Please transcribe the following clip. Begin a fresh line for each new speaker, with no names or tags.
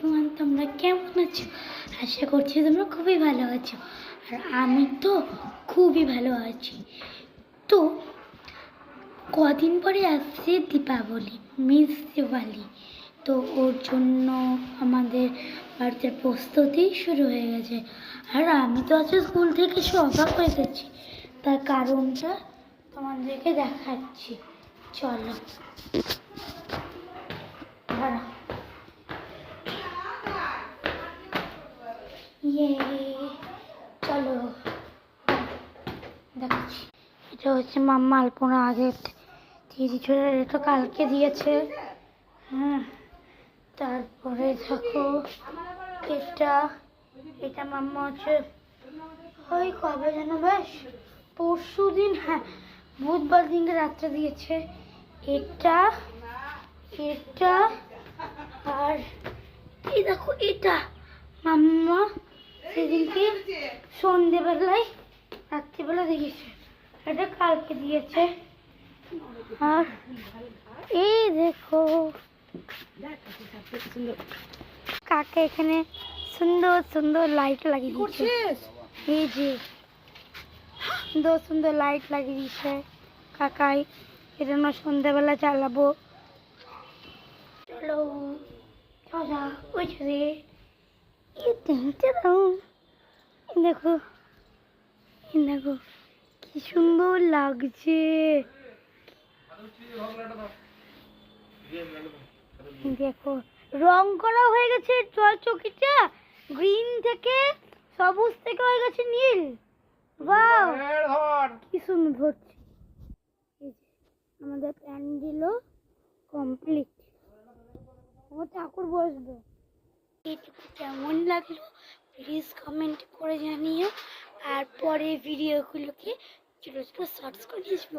Everyone, তোমরা কেমন আছো? আশা করছি তোমরা খুবই ভালো আছো। আর আমি তো খুবই ভালো আছি। তো কদিন পরে আসছে দীপাবলি, মিস দিওয়ালি। তো ওর জন্য আমাদের বাড়িতে প্রস্তুতি শুরু হয়ে গেছে। আর আমি তো আজকে স্কুল থেকে এসে অবাক হয়ে গেছি। তার কারণটা তোমাদেরকে দেখাচ্ছি, চলো। ইয়ে, চলো দেখাচ্ছি। এটা হচ্ছে মাম্মা আলপনা আগে দিয়ে দিয়েছিল, এটা কালকে দিয়েছে। হ্যাঁ, তারপরে দেখো এটা এটা মাম্মা হচ্ছে ওই কবে যেন, বেশ পরশু দিন, হ্যাঁ বুধবার দিনকে রাত্রে দিয়েছে। এটা এটা আর এই দেখো, এটা মাম্মা সেদিনকে সন্ধেবেলায় রাত্রিবেলা দিয়েছে, এটা কালকে দিয়েছে। আর এই দেখো কাকা এখানে সুন্দর সুন্দর লাইট লাগিয়ে দিয়েছে। এই যে সুন্দর সুন্দর লাইট লাগিয়ে দিয়েছে কাকাই, এটা আমরা সন্ধ্যাবেলা চালাবো। চলো চলা ওই যে দেখো দেখো কি সুন্দর লাগছে। দেখো রং করা হয়ে গেছে, চকচকিটা গ্রিন থেকে সবুজ থেকে হয়ে গেছে নীল। বাহ কি সুন্দর ধরছে। এই যে আমাদের প্যান্ডেলও কমপ্লিট, ও ঠাকুর বসবে। এটুকু কেমন লাগলো প্লিজ কমেন্ট করে জানিও। আর পরে ভিডিওগুলোকে ছোটো ছোটো শর্টস করে আসবো।